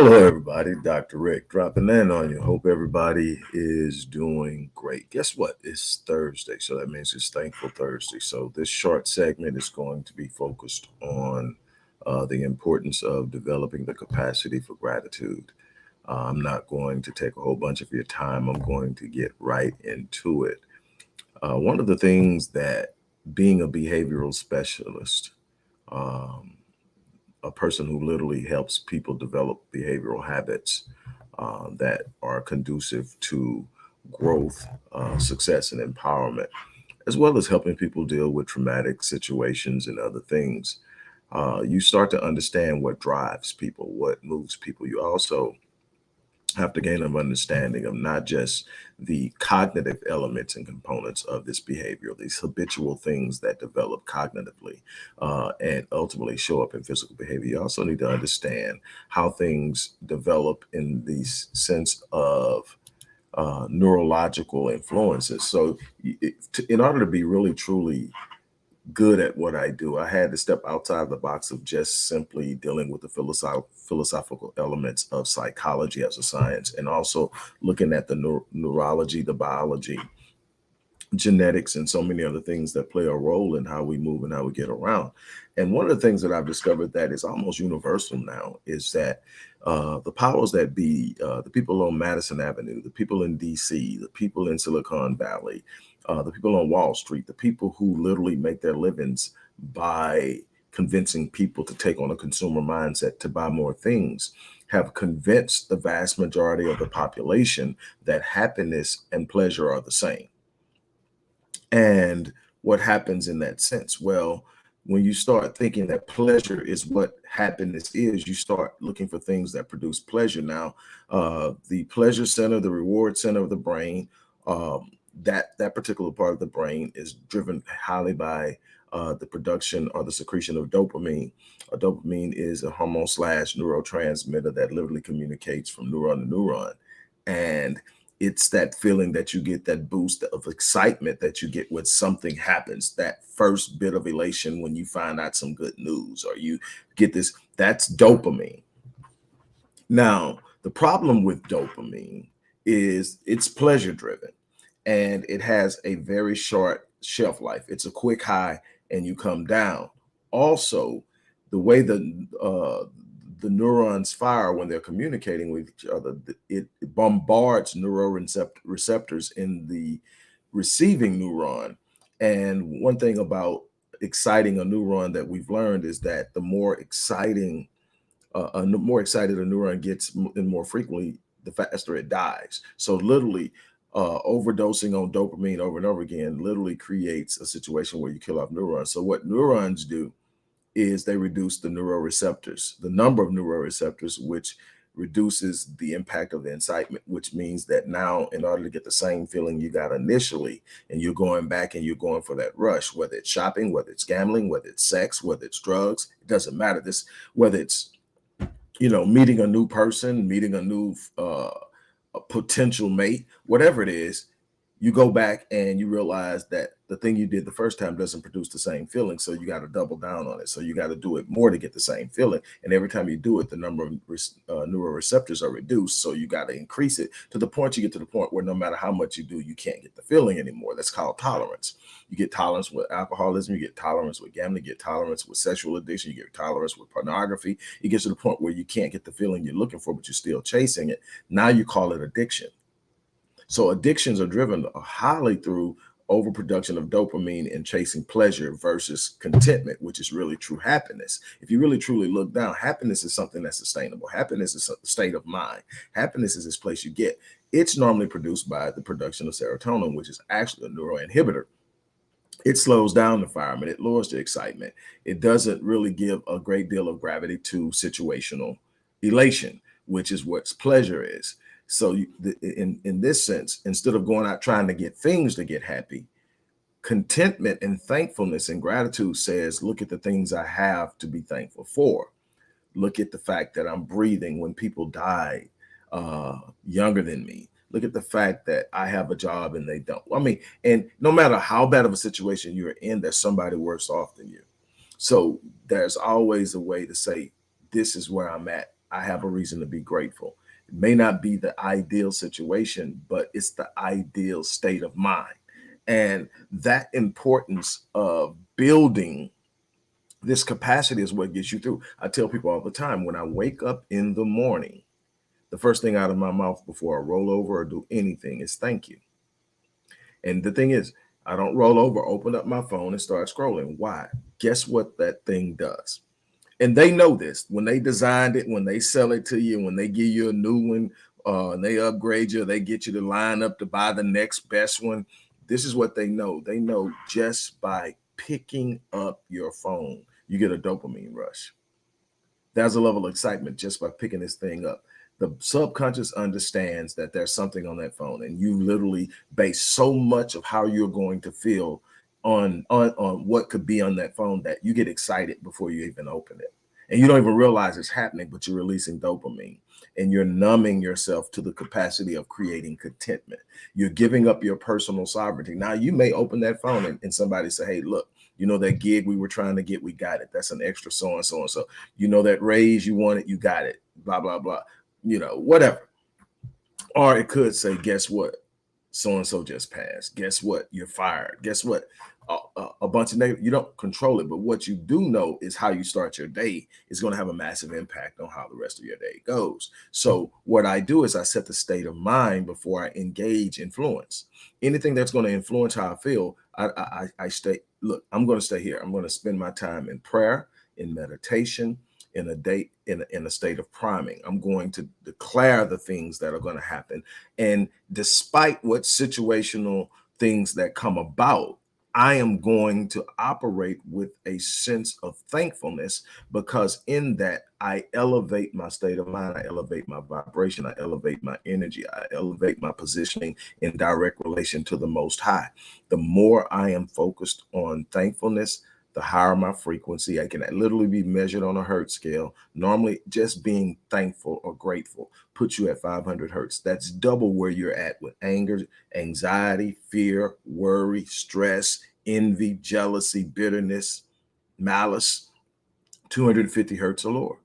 Hello, everybody. Dr. Rick dropping in on you. Hope everybody is doing great. Guess what? It's Thursday, so that means it's Thankful Thursday. So, this short segment is going to be focused on the importance of developing the capacity for gratitude. I'm not going to take a whole bunch of your time, I'm going to get right into it. One of the things that being a behavioral specialist, um, a person who literally helps people develop behavioral habits that are conducive to growth, success, and empowerment, as well as helping people deal with traumatic situations and other things. You start to understand what drives people, what moves people. You also have to gain an understanding of not just the cognitive elements and components of this behavior, these habitual things that develop cognitively and ultimately show up in physical behavior. You also need to understand how things develop in the sense of neurological influences. So, in order to be really truly good at what I do, I had to step outside the box of just simply dealing with the philosophical elements of psychology as a science, and also looking at the neurology, the biology, genetics, and so many other things that play a role in how we move and how we get around. And one of the things that I've discovered that is almost universal now is that the powers that be, the people on Madison Avenue, the people in DC, the people in Silicon Valley, the people on Wall Street, the people who literally make their livings by convincing people to take on a consumer mindset to buy more things, have convinced the vast majority of the population that happiness and pleasure are the same. And what happens in that sense? Well, when you start thinking that pleasure is what happiness is, you start looking for things that produce pleasure. Now, the pleasure center, the reward center of the brain, that particular part of the brain is driven highly by the production or the secretion of dopamine. Dopamine is a hormone slash neurotransmitter that literally communicates from neuron to neuron, and it's that feeling that you get, that boost of excitement that you get when something happens, that first bit of elation when you find out some good news or you get this, that's dopamine. Now, the problem with dopamine is it's pleasure driven and it has a very short shelf life. It's a quick high and you come down. Also, the way the neurons fire when they're communicating with each other, it bombards neuroreceptors in the receiving neuron. And one thing about exciting a neuron that we've learned is that the more exciting, more excited a neuron gets and more frequently, the faster it dies. So literally, overdosing on dopamine over and over again literally creates a situation where you kill off neurons. So what neurons do is they reduce the neuroreceptors, the number of neuroreceptors, which reduces the impact of the incitement, which means that now, in order to get the same feeling you got initially, and you're going back and you're going for that rush, whether it's shopping, whether it's gambling, whether it's sex, whether it's drugs, it doesn't matter. This, whether it's meeting a new person, meeting a new a potential mate, whatever it is, you go back and you realize that the thing you did the first time doesn't produce the same feeling. So you got to double down on it. So you got to do it more to get the same feeling. And every time you do it, the number of neuroreceptors are reduced. So you got to increase it to the point you get to the point where no matter how much you do, you can't get the feeling anymore. That's called tolerance. You get tolerance with alcoholism, you get tolerance with gambling, you get tolerance with sexual addiction, you get tolerance with pornography. It gets to the point where you can't get the feeling you're looking for, but you're still chasing it. Now you call it addiction. So addictions are driven highly through overproduction of dopamine and chasing pleasure versus contentment, which is really true happiness. If you really truly look down, happiness is something that's sustainable. Happiness is a state of mind. Happiness is this place you get. It's normally produced by the production of serotonin, which is actually a neuroinhibitor. It slows down the fireman. It lowers the excitement. It doesn't really give a great deal of gravity to situational elation, which is what pleasure is. So, in this sense, instead of going out trying to get things to get happy, contentment and thankfulness and gratitude says, look at the things I have to be thankful for. Look at the fact that I'm breathing when people die younger than me. Look at the fact that I have a job and they don't. I mean, and no matter how bad of a situation you're in, there's somebody worse off than you. So there's always a way to say, this is where I'm at I have a reason to be grateful. It may not be the ideal situation, but it's the ideal state of mind. And that importance of building this capacity is what gets you through. I tell people all the time, when I wake up in the morning, the first thing out of my mouth before I roll over or do anything is thank you. And the thing is, I don't roll over, open up my phone and start scrolling. Why? Guess what that thing does? And they know this when they designed it, when they sell it to you, when they give you a new one, and they upgrade you, they get you to line up to buy the next best one. This is what they know. They know just by picking up your phone, you get a dopamine rush. There's a level of excitement just by picking this thing up. The subconscious understands that there's something on that phone, and you literally base so much of how you're going to feel on what could be on that phone that you get excited before you even open it. And you don't even realize it's happening, but you're releasing dopamine and you're numbing yourself to the capacity of creating contentment. You're giving up your personal sovereignty. Now, you may open that phone and somebody say, hey, look, you know, that gig we were trying to get, we got it. That's an extra so and so and so. You know, that raise you wanted, you got it. Blah, blah, blah. You know, whatever. Or it could say, guess what? So and so just passed. Guess what? You're fired. Guess what? A bunch of negative. You don't control it, but what you do know is how you start your day is going to have a massive impact on how the rest of your day goes. So what I do is I set the state of mind before I engage influence. Anything that's going to influence how I feel, I stay. Look, I'm going to stay here. I'm going to spend my time in prayer, in meditation, in a state of priming. I'm going to declare the things that are going to happen. And despite what situational things that come about, I am going to operate with a sense of thankfulness, because in that I elevate my state of mind, I elevate my vibration, I elevate my energy, I elevate my positioning in direct relation to the Most High. The more I am focused on thankfulness, the higher my frequency. I can literally be measured on a hertz scale. Normally, just being thankful or grateful puts you at 500 hertz. That's double where you're at with anger, anxiety, fear, worry, stress, envy, jealousy, bitterness, malice. 250 hertz or lower.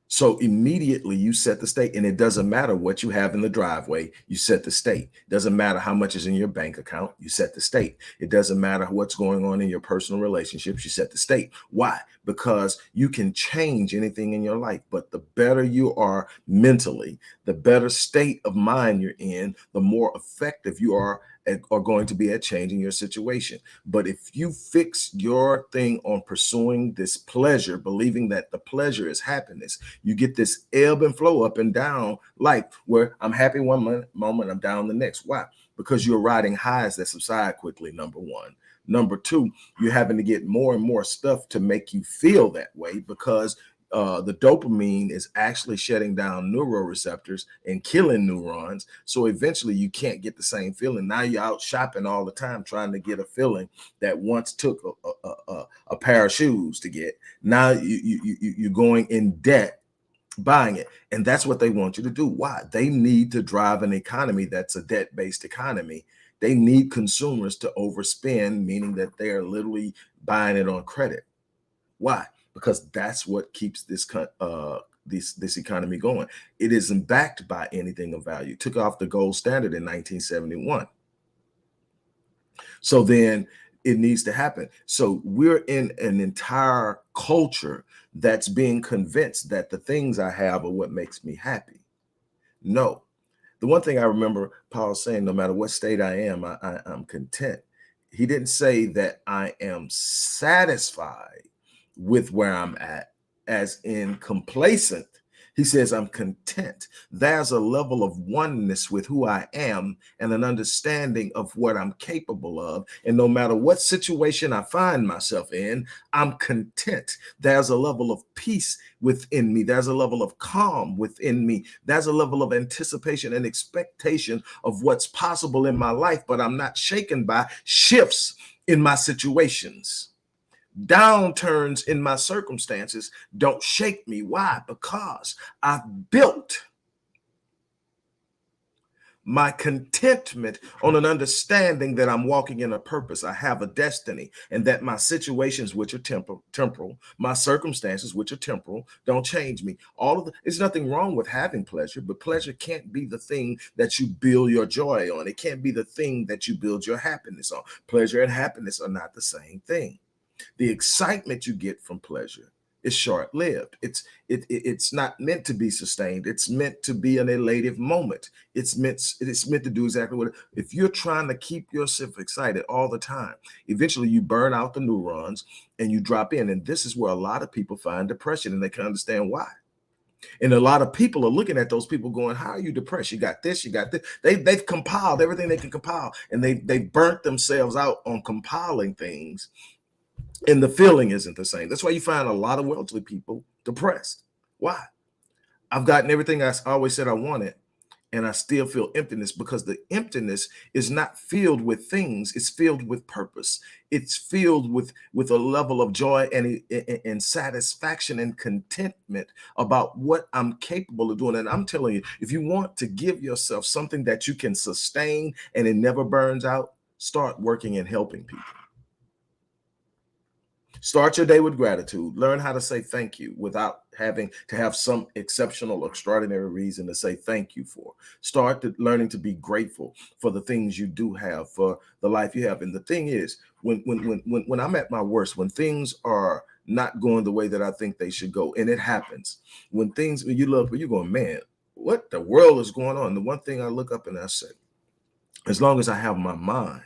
So immediately you set the state, and it doesn't matter what you have in the driveway, you set the state. Doesn't matter how much is in your bank account, you set the state. It doesn't matter what's going on in your personal relationships, you set the state. Why? Because you can change anything in your life, but the better you are mentally, the better state of mind you're in, the more effective you are going to be at changing your situation. But if you fix your thing on pursuing this pleasure, believing that the pleasure is happiness, you get this ebb and flow up and down life where I'm happy one moment, I'm down the next. Why? Because you're riding highs that subside quickly, number one. Number two, you're having to get more and more stuff to make you feel that way, because the dopamine is actually shutting down neuroreceptors and killing neurons. So eventually you can't get the same feeling. Now you're out shopping all the time trying to get a feeling that once took a pair of shoes to get. Now you're going in debt buying it. And that's what they want you to do. Why? They need to drive an economy that's a debt-based economy. They need consumers to overspend, meaning that they are literally buying it on credit. Why? Because that's what keeps this economy going. It isn't backed by anything of value. Took off the gold standard in 1971. So then it needs to happen. So we're in an entire culture that's being convinced that the things I have are what makes me happy. No. The one thing I remember Paul saying, no matter what state I am, I'm content. He didn't say that I am satisfied with where I'm at, as in complacent. He says, I'm content. There's a level of oneness with who I am and an understanding of what I'm capable of. And no matter what situation I find myself in, I'm content. There's a level of peace within me. There's a level of calm within me. There's a level of anticipation and expectation of what's possible in my life, but I'm not shaken by shifts in my situations. Downturns in my circumstances don't shake me. Why? Because I've built my contentment on an understanding that I'm walking in a purpose. I have a destiny, and that my situations, which are temporal, my circumstances, which are temporal, don't change me. There's nothing wrong with having pleasure, but pleasure can't be the thing that you build your joy on. It can't be the thing that you build your happiness on. Pleasure and happiness are not the same thing. The excitement you get from pleasure is short-lived. It's not meant to be sustained. It's meant to be an elative moment. It's meant to do exactly what if you're trying to keep yourself excited all the time, eventually you burn out the neurons and you drop in. And this is where a lot of people find depression, and they can understand why. And a lot of people are looking at those people going, how are you depressed? You got this, you got this. They've compiled everything they can compile, and they've burnt themselves out on compiling things, and the feeling isn't the same. That's why you find a lot of wealthy people depressed. Why? I've gotten everything I always said I wanted, and I still feel emptiness, because the emptiness is not filled with things. It's filled with purpose. It's filled with a level of joy and satisfaction and contentment about what I'm capable of doing. And I'm telling you, if you want to give yourself something that you can sustain and it never burns out, start working and helping people. Start your day with gratitude. Learn how to say thank you without having to have some exceptional, extraordinary reason to say thank you for. Learning to be grateful for the things you do have, for the life you have. And the thing is, when I'm at my worst, when things are not going the way that I think they should go, and it happens, when you look, you're going, man, what the world is going on? The one thing I look up and I say, as long as I have my mind,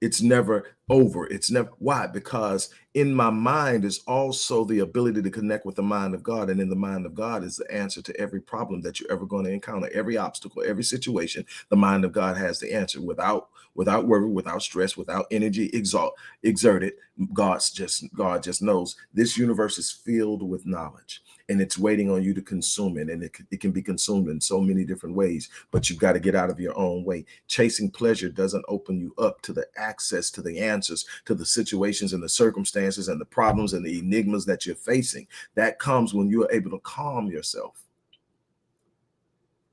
it's never over. It's never. Why? Because in my mind is also the ability to connect with the mind of God. And in the mind of God is the answer to every problem that you're ever going to encounter, every obstacle, every situation. The mind of God has the answer without worry, without stress, without energy exerted. God just knows. This universe is filled with knowledge, and it's waiting on you to consume it. And it can be consumed in so many different ways, but you've got to get out of your own way. Chasing pleasure doesn't open you up to the access to the answers to the situations and the circumstances and the problems and the enigmas that you're facing. That comes when you are able to calm yourself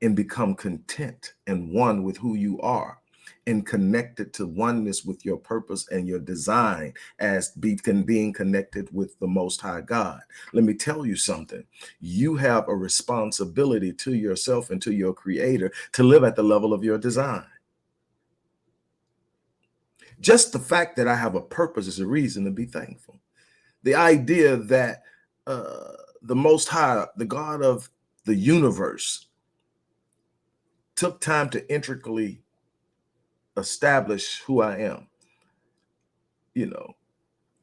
and become content and one with who you are, and connected to oneness with your purpose and your design as being connected with the Most High God. Let me tell you something. You have a responsibility to yourself and to your Creator to live at the level of your design. Just the fact that I have a purpose is a reason to be thankful. The idea that the Most High, the God of the universe, took time to intricately establish who I am.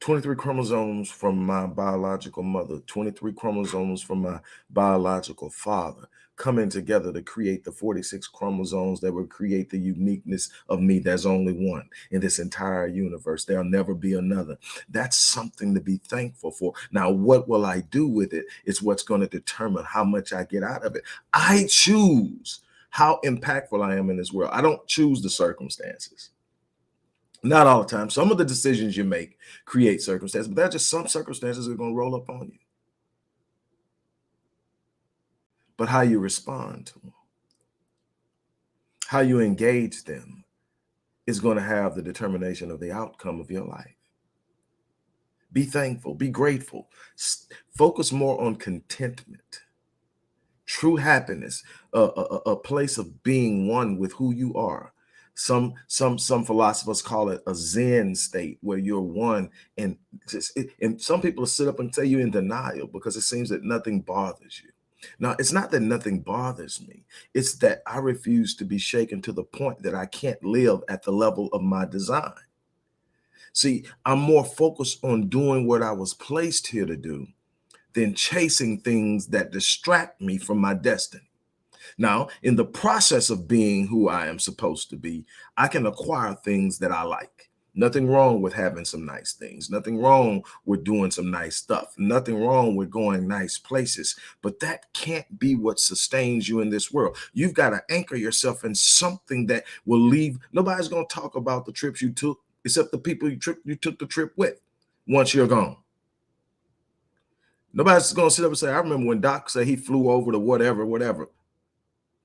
23 chromosomes from my biological mother, 23 chromosomes from my biological father, coming together to create the 46 chromosomes that will create the uniqueness of me. There's only one in this entire universe. There'll never be another. That's something to be thankful for. Now, what will I do with it is what's going to determine how much I get out of it. I choose how impactful I am in this world. I don't choose the circumstances. Not all the time. Some of the decisions you make create circumstances, but there are just some circumstances that are going to roll up on you. But how you respond to them, how you engage them, is going to have the determination of the outcome of your life. Be thankful, be grateful. Focus more on contentment, true happiness, a place of being one with who you are. Some philosophers call it a Zen state, where you're one, and some people sit up and tell you in denial because it seems that nothing bothers you. Now, it's not that nothing bothers me. It's that I refuse to be shaken to the point that I can't live at the level of my design. See, I'm more focused on doing what I was placed here to do than chasing things that distract me from my destiny. Now, in the process of being who I am supposed to be, I can acquire things that I like. Nothing wrong with having some nice things. Nothing wrong with doing some nice stuff. Nothing wrong with going nice places. But that can't be what sustains you in this world. You've got to anchor yourself in something that will leave. Nobody's going to talk about the trips you took except the people you took the trip with once you're gone. Nobody's going to sit up and say, I remember when Doc said he flew over to whatever.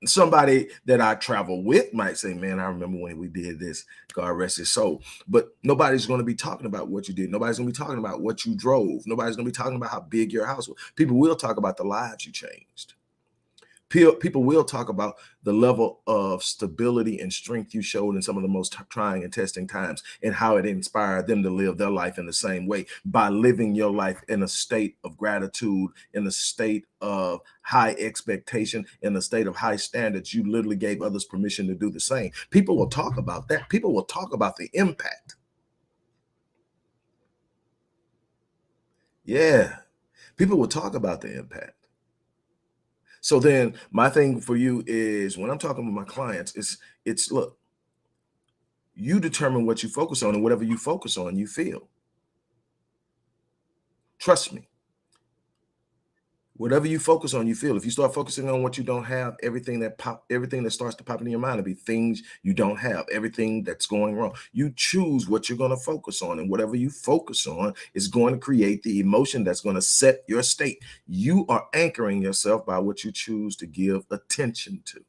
Somebody that I travel with might say, man, I remember when we did this, God rest his soul. But nobody's going to be talking about what you did. Nobody's going to be talking about what you drove. Nobody's going to be talking about how big your house was. People will talk about the lives you changed. People will talk about the level of stability and strength you showed in some of the most trying and testing times, and how it inspired them to live their life in the same way by living your life in a state of gratitude, in a state of high expectation, in a state of high standards. You literally gave others permission to do the same. People will talk about that. People will talk about the impact. Yeah, people will talk about the impact. So then my thing for you is, when I'm talking with my clients, it's look, you determine what you focus on, and whatever you focus on, you feel. Trust me. Whatever you focus on, you feel. If you start focusing on what you don't have, everything that starts to pop in your mind will be things you don't have, everything that's going wrong. You choose what you're going to focus on, and whatever you focus on is going to create the emotion that's going to set your state. You are anchoring yourself by what you choose to give attention to.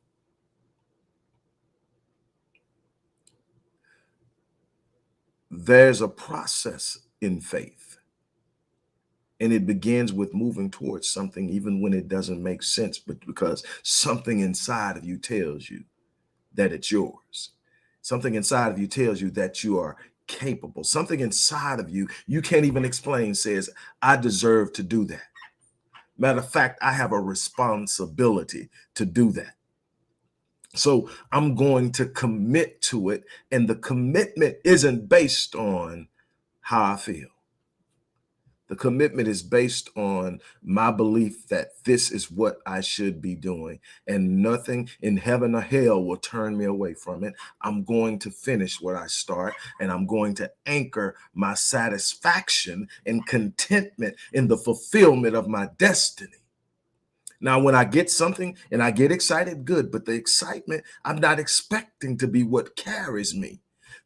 There's a process in faith, and it begins with moving towards something even when it doesn't make sense, but because something inside of you tells you that it's yours. Something inside of you tells you that you are capable. Something inside of you can't even explain, says, I deserve to do that. Matter of fact, I have a responsibility to do that. So I'm going to commit to it. And the commitment isn't based on how I feel. The commitment is based on my belief that this is what I should be doing, and nothing in heaven or hell will turn me away from it. I'm going to finish what I start, and I'm going to anchor my satisfaction and contentment in the fulfillment of my destiny. Now, when I get something and I get excited, good, but the excitement, I'm not expecting to be what carries me.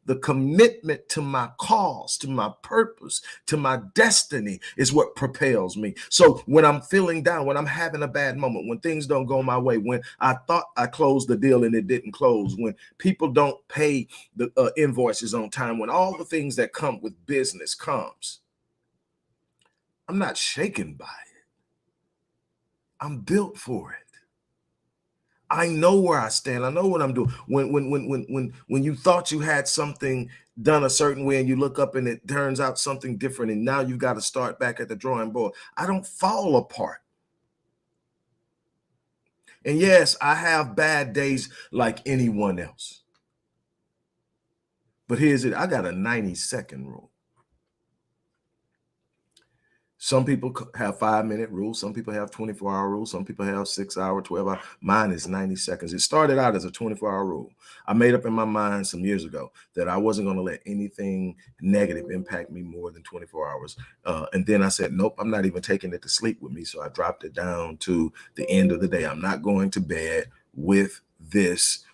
The commitment to my cause, to my purpose, to my destiny is what propels me. So when I'm feeling down, when I'm having a bad moment, when things don't go my way, when I thought I closed the deal and it didn't close, when people don't pay the invoices on time, when all the things that come with business comes, I'm not shaken by it. I'm built for it. I know where I stand. I know what I'm doing. When you thought you had something done a certain way and you look up and it turns out something different, and now you got to start back at the drawing board. I don't fall apart. And yes, I have bad days like anyone else. But here's it. I got a 90-second rule. Some people have 5-minute rules. Some people have 24-hour rules. Some people have 6-hour, 12-hour. Mine is 90 seconds. It started out as a 24-hour rule. I made up in my mind some years ago that I wasn't going to let anything negative impact me more than 24 hours. And then I said, nope, I'm not even taking it to sleep with me. So I dropped it down to the end of the day. I'm not going to bed with this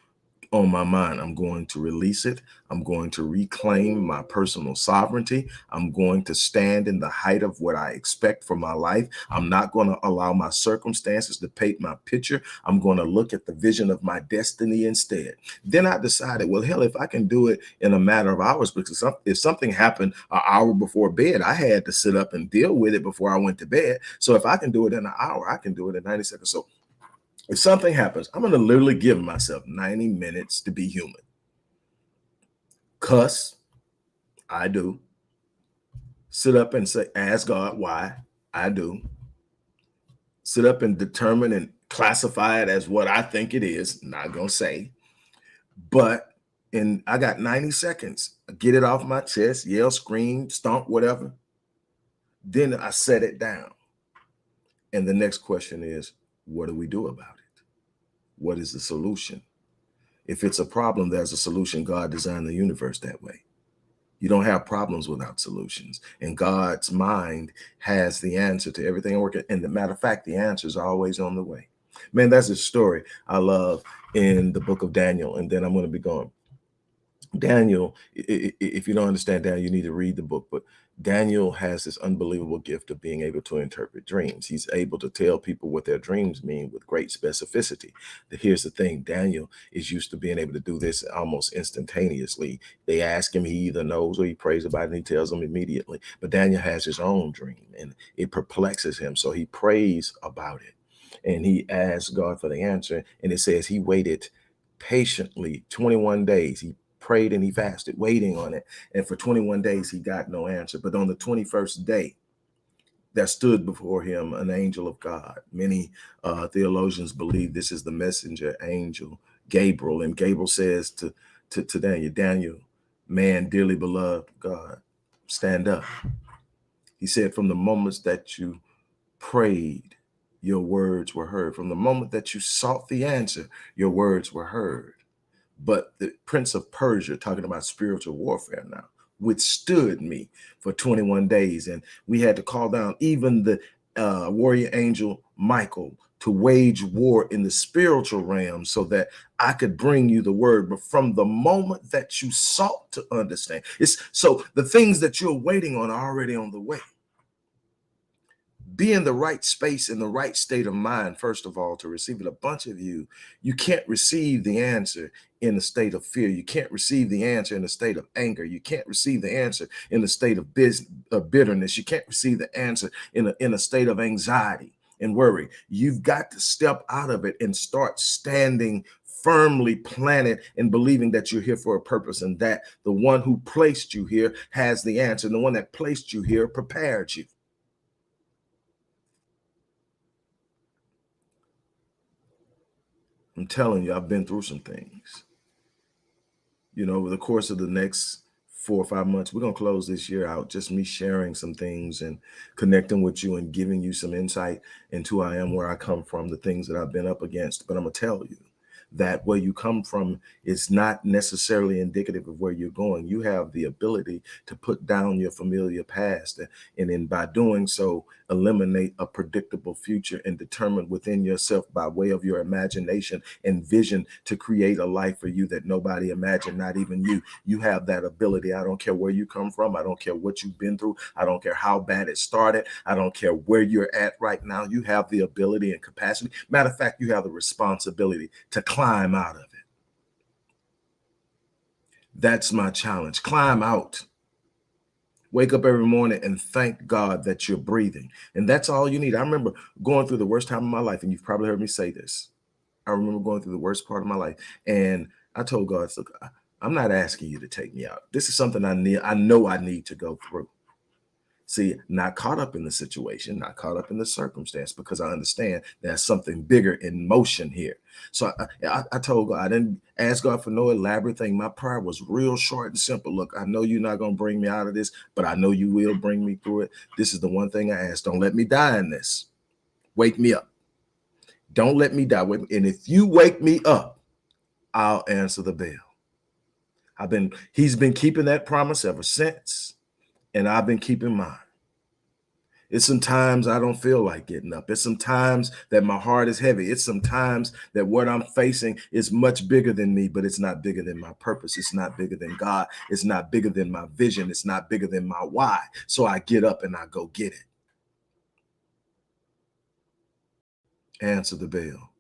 on my mind. I'm going to release it. I'm going to reclaim my personal sovereignty. I'm going to stand in the height of what I expect from my life. I'm not going to allow my circumstances to paint my picture. I'm going to look at the vision of my destiny instead. Then I decided, well, hell, if I can do it in a matter of hours, because if something happened an hour before bed, I had to sit up and deal with it before I went to bed. So if I can do it in an hour, I can do it in 90 seconds. So if something happens, I'm going to literally give myself 90 minutes to be human. Cuss, I do. Sit up and say, ask God why, I do. Sit up and determine and classify it as what I think it is. Not going to say. But I got 90 seconds. Get it off my chest, yell, scream, stomp, whatever. Then I set it down. And the next question is, what do we do about it? What is the solution? If it's a problem, there's a solution. God designed the universe that way. You don't have problems without solutions. And God's mind has the answer to everything working. And the matter of fact, the answers are always on the way. Man, that's a story I love in the book of Daniel. And then I'm going to be going. Daniel, if you don't understand Daniel, you need to read the book. But Daniel has this unbelievable gift of being able to interpret dreams. He's able to tell people what their dreams mean with great specificity. Here's the thing, Daniel is used to being able to do this almost instantaneously. They ask him, he either knows or he prays about it, and he tells them immediately. But Daniel has his own dream, and it perplexes him. So he prays about it, and he asks God for the answer. And it says he waited patiently 21 days. He prayed and he fasted, waiting on it. And for 21 days, he got no answer. But on the 21st day, there stood before him an angel of God. Many theologians believe this is the messenger angel, Gabriel. And Gabriel says to Daniel, Daniel, man dearly beloved God, stand up. He said, from the moments that you prayed, your words were heard. From the moment that you sought the answer, your words were heard. But the prince of Persia, talking about spiritual warfare now, withstood me for 21 days. And we had to call down even the warrior angel Michael to wage war in the spiritual realm so that I could bring you the word. But from the moment that you sought to understand, so the things that you're waiting on are already on the way. Be in the right space, in the right state of mind, first of all, to receive it. A bunch of you can't receive the answer in a state of fear. You can't receive the answer in a state of anger. You can't receive the answer in a state of bitterness. You can't receive the answer in a state of anxiety and worry. You've got to step out of it and start standing firmly planted and believing that you're here for a purpose, and that the one who placed you here has the answer. And the one that placed you here prepared you. I'm telling you, I've been through some things. You know, over the course of the next 4 or 5 months, we're going to close this year out, just me sharing some things and connecting with you and giving you some insight into who I am, where I come from, the things that I've been up against. But I'm going to tell you that where you come from is not necessarily indicative of where you're going. You have the ability to put down your familiar past, and then by doing so, eliminate a predictable future and determine within yourself by way of your imagination and vision to create a life for you that nobody imagined, not even you. You have that ability. I don't care where you come from. I don't care what you've been through. I don't care how bad it started. I don't care where you're at right now. You have the ability and capacity. Matter of fact, you have the responsibility to climb out of it. That's my challenge. Climb out. Wake up every morning and thank God that you're breathing. And that's all you need. I remember going through the worst time of my life, and you've probably heard me say this. I remember going through the worst part of my life, and I told God, look, I'm not asking you to take me out. This is something I know I need to go through. See, not caught up in the situation, not caught up in the circumstance, because I understand there's something bigger in motion here. So I told God, I didn't ask God for no elaborate thing. My prayer was real short and simple. Look, I know you're not going to bring me out of this, but I know you will bring me through it. This is the one thing I ask. Don't let me die in this. Wake me up. Don't let me die. And if you wake me up, I'll answer the bell. He's been keeping that promise ever since, and I've been keeping mine. It's sometimes I don't feel like getting up. It's sometimes that my heart is heavy. It's sometimes that what I'm facing is much bigger than me, but it's not bigger than my purpose. It's not bigger than God. It's not bigger than my vision. It's not bigger than my why. So I get up and I go get it. Answer the bell.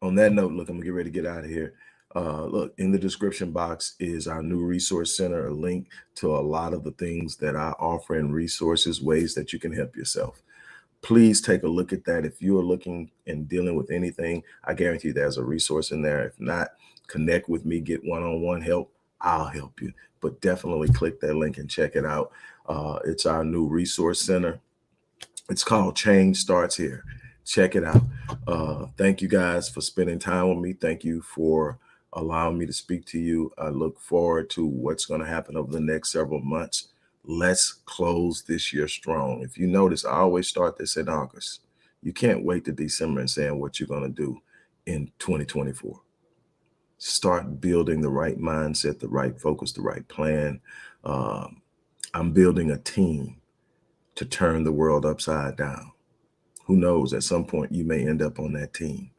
On that note, look, I'm gonna get ready to get out of here. Look, in the description box is our new resource center, a link to a lot of the things that I offer and resources, ways that you can help yourself. Please take a look at that. If you are looking and dealing with anything, I guarantee there's a resource in there. If not, connect with me, get one-on-one help. I'll help you. But definitely click that link and check it out. It's our new resource center. It's called Change Starts Here. Check it out. Thank you guys for spending time with me. Thank you for allowing me to speak to you. I look forward to what's going to happen over the next several months. Let's close this year strong. If you notice, I always start this in August. You can't wait to December and saying what you're going to do in 2024. Start building the right mindset, the right focus, the right plan. I'm building a team to turn the world upside down. Who knows, at some point you may end up on that team,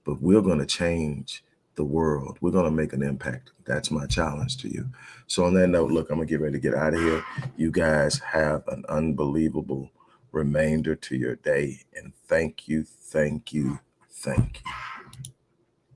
but we're going to change the world. We're going to make an impact. That's my challenge to you. So on that note, look, I'm going to get ready to get out of here. You guys have an unbelievable remainder to your day. And thank you, thank you, thank you.